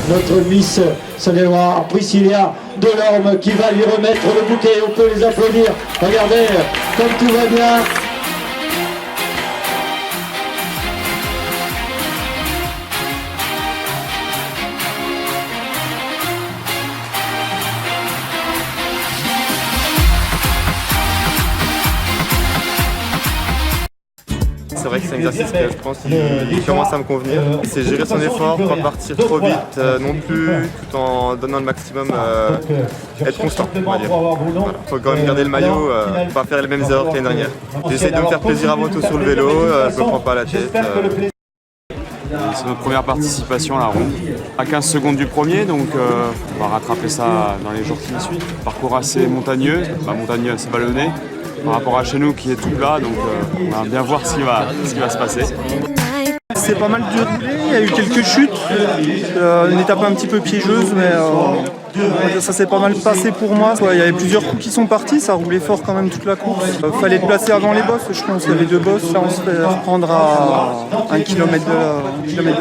notre Miss Saône-et-Loire, Priscilla Delorme, qui va lui remettre le bouquet. On peut les applaudir. Regardez, comme tout va bien. C'est vrai que c'est un exercice que je pense qu'il commence à me convenir. C'est gérer son effort, pas partir trop vite non plus, tout en donnant le maximum, être constant, on va dire. Voilà. Faut quand même garder le maillot, pas faire les mêmes erreurs que l'année dernière. J'essaie de me faire plaisir avant tout sur le vélo, je me prends pas la tête. C'est notre première participation à la ronde. À 15 secondes du premier, donc on va rattraper ça dans les jours qui suivent. Parcours assez montagneux, pas montagneux, assez vallonné par rapport à chez nous qui est tout plat, donc on va bien voir ce qui va se passer. C'est pas mal déroulé, il y a eu quelques chutes, une étape un petit peu piégeuse, mais ça s'est pas mal passé pour moi. Il y avait plusieurs coups qui sont partis, ça roulait fort quand même toute la course. Fallait être placé avant les bosses, je pense qu'il y avait 2 bosses, là on se fait reprendre à 1 km de l'arrivée.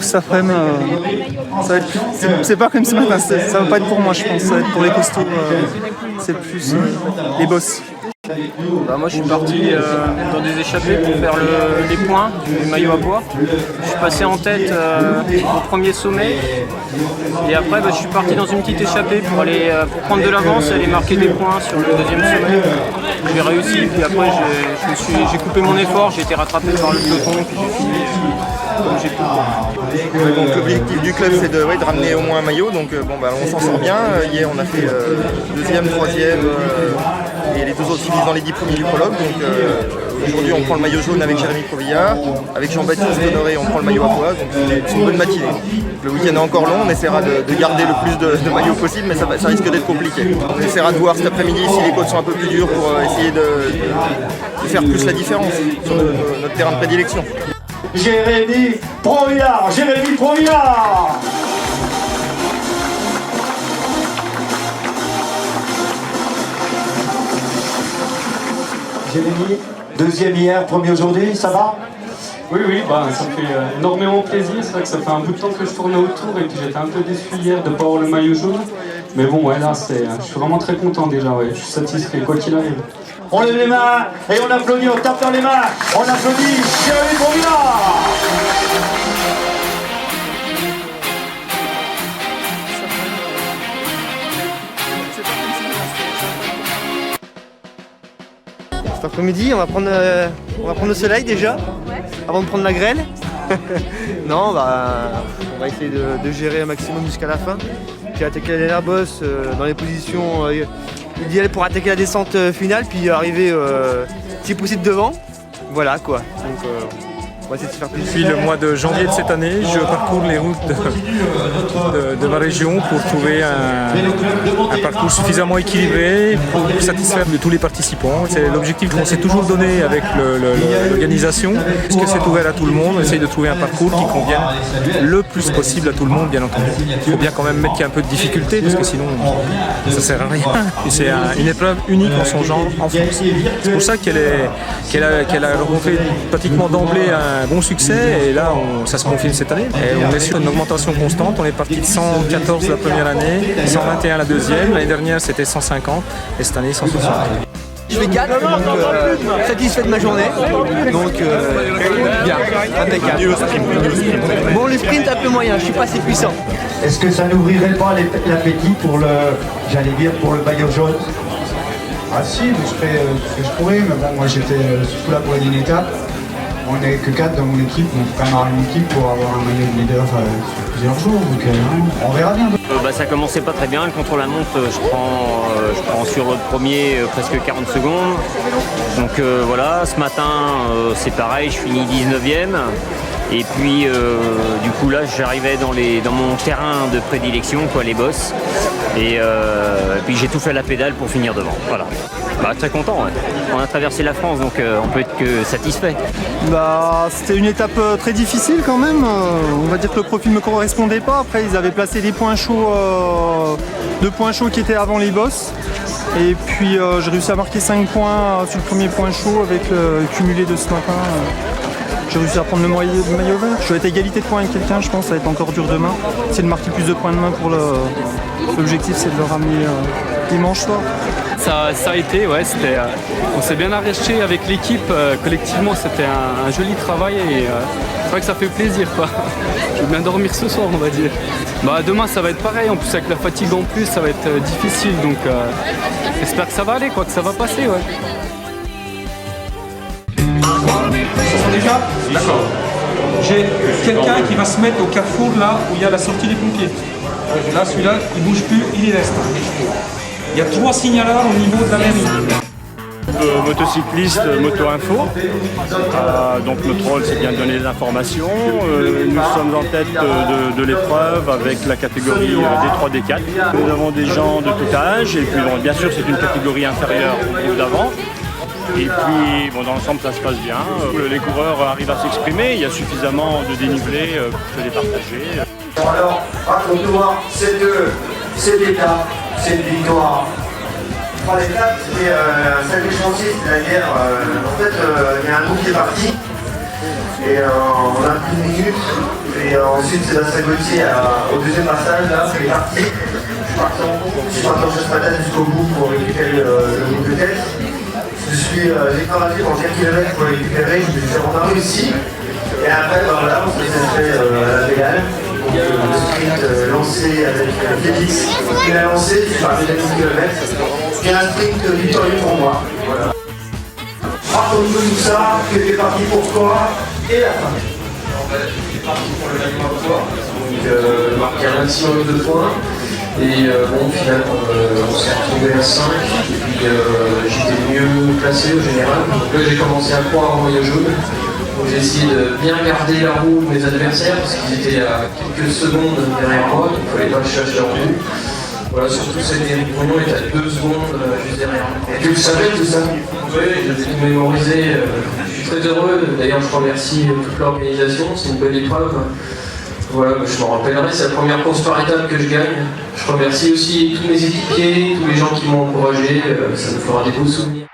Ça va être, c'est pas comme ce matin, ça va pas être pour moi je pense, ça va être pour les costauds, c'est plus les bosses. Moi je suis parti dans des échappées pour faire les points du maillot à pois. Je suis passé en tête au premier sommet et après je suis parti dans une petite échappée pour prendre de l'avance et aller marquer des points sur le deuxième sommet. J'ai réussi, puis après j'ai coupé mon effort, j'ai été rattrapé par le peloton, puis j'ai fini comme j'ai pu. Donc l'objectif du club c'est de ramener au moins un maillot, donc on s'en sort bien. Hier on a fait 2e, 3e et les 2 autres finissent dans les 10 premiers du prologue. Donc aujourd'hui on prend le maillot jaune avec Jérémy Provillard, avec Jean-Baptiste Honoré on prend le maillot à pois, donc c'est une bonne matinée. Le week-end est encore long, on essaiera de garder le plus de maillots possible, mais ça risque d'être compliqué. On essaiera de voir cet après-midi si les côtes sont un peu plus dures pour essayer de faire plus la différence sur notre terrain de prédilection. Jérémy Provillard, Jérémy Provillard. Jérémy, 2e hier, 1er aujourd'hui, ça va? Oui, ça me fait énormément plaisir. C'est vrai que ça fait un bout de temps que je tournais autour et puis j'étais un peu déçu hier de ne pas avoir le maillot jaune. Mais bon, là, je suis vraiment très content déjà, je suis satisfait, quoi qu'il arrive. On lève les mains et on applaudit, on tape dans les mains, on applaudit Jérémy Provillard. Cet après-midi, on va prendre le soleil déjà, avant de prendre la grêle. Non, on va essayer de gérer un maximum jusqu'à la fin. Puis attaquer la dernière bosse dans les positions idéales pour attaquer la descente finale, puis arriver si possible devant. Voilà quoi. Donc, on va essayer de se faire plaisir. Depuis le mois de janvier de cette année, je parcours les routes de ma région pour trouver un parcours suffisamment équilibré pour satisfaire tous les participants. C'est l'objectif qu'on s'est toujours donné avec l'organisation, puisque c'est ouvert à tout le monde. On essaye de trouver un parcours qui convienne le plus possible à tout le monde, bien entendu. Il faut bien quand même mettre qu'il y a un peu de difficulté, parce que sinon ça ne sert à rien. Et c'est une épreuve unique en son genre en France. C'est pour ça qu'elle a rencontré pratiquement d'emblée un bon succès, et là ça se confirme cette année. Et on est sur une augmentation constante, on est parti de 114 la première année, 121 la deuxième, l'année dernière c'était 150 et cette année 160. Je fais 4, donc satisfait de ma journée, donc bien, impeccable. Bon, le sprint un peu moyen, je suis pas assez puissant. Est-ce que ça n'ouvrirait pas l'appétit pour pour le maillot jaune? Ah si, je ferai ce que je pourrais, mais bon, moi j'étais surtout là pour une étape. On n'est que 4 dans mon équipe, donc il faut quand même avoir une équipe pour avoir un maillot de leader sur plusieurs jours, donc on verra bien. Ça commençait pas très bien, le contre-la-montre, je prends sur le premier presque 40 secondes. Donc voilà, ce matin c'est pareil, je finis 19e. Et puis du coup là j'arrivais dans mon terrain de prédilection, les bosses. Et puis j'ai tout fait à la pédale pour finir devant. Voilà. Très content, ouais. On a traversé la France, donc on peut être que satisfait. C'était une étape très difficile quand même. On va dire que le profil ne me correspondait pas. Après ils avaient placé des points chauds, 2 points chauds qui étaient avant les bosses. Et puis j'ai réussi à marquer 5 points sur le premier point chaud avec le cumulé de ce matin. J'ai réussi à prendre le maillot vert. Je suis à égalité de points avec quelqu'un, je pense que ça va être encore dur demain. C'est de marquer plus de points demain pour l'objectif, c'est de le ramener dimanche soir. Ça a été, ouais, on s'est bien arraché avec l'équipe, collectivement c'était un joli travail et c'est vrai que ça fait plaisir quoi. Je vais bien dormir ce soir on va dire. Demain ça va être pareil, en plus avec la fatigue en plus ça va être difficile donc j'espère que ça va aller quoi, que ça va passer ouais. Déjà, d'accord. J'ai quelqu'un qui va se mettre au carrefour là où il y a la sortie des pompiers. Là celui-là il bouge plus, il est reste. Il y a 3 signalards au niveau de la mairie. Motocycliste, moto-info. Donc notre rôle c'est bien de donner des informations. Nous sommes en tête de l'épreuve avec la catégorie D3, D4. Nous avons des gens de tout âge et puis bon, bien sûr c'est une catégorie inférieure au groupe d'avant. Et puis bon, dans l'ensemble ça se passe bien. Les coureurs arrivent à s'exprimer, il y a suffisamment de dénivelé pour se départager. Alors, raconte-moi cette étape, cette victoire. 3 étapes, c'était un sacré chantier, c'était la guerre. En fait, il y a un groupe qui est parti, et on a pris une minute, et ensuite Sébastien Gauthier au deuxième passage, là, il est parti. Je suis parti en chasse patate jusqu'au bout pour récupérer le groupe de tête. J'ai travaillé pendant 4 km pour le récupérer, on a réussi. Et après, voilà, on s'est fait à la pédale. Le sprint lancé avec Félix, il a lancé, j'ai parlé de 10 km. C'est un sprint victorieux pour moi. Voilà. Raconte-nous tout ça, que tu es parti pour quoi et la fin. En fait, je suis parti pour le gagnant à toi, donc marquer un maximum de points. Et bon, finalement, on s'est retrouvé à 5, et puis j'étais mieux placé au général. Donc là, j'ai commencé à croire en maillot jaune. Donc j'ai essayé de bien garder la roue de mes adversaires, parce qu'ils étaient à quelques secondes derrière moi, donc il ne fallait pas que je cherche leur vue. Voilà, surtout cette Éric Brognon est à 2 secondes juste derrière moi. Et tu le savais tout ça? Oui, j'avais tout mémorisé. Je suis très heureux, d'ailleurs je remercie toute l'organisation, c'est une belle épreuve. Voilà, je m'en rappellerai, c'est la première course par étape que je gagne. Je remercie aussi tous mes équipiers, tous les gens qui m'ont encouragé, ça me fera des beaux souvenirs.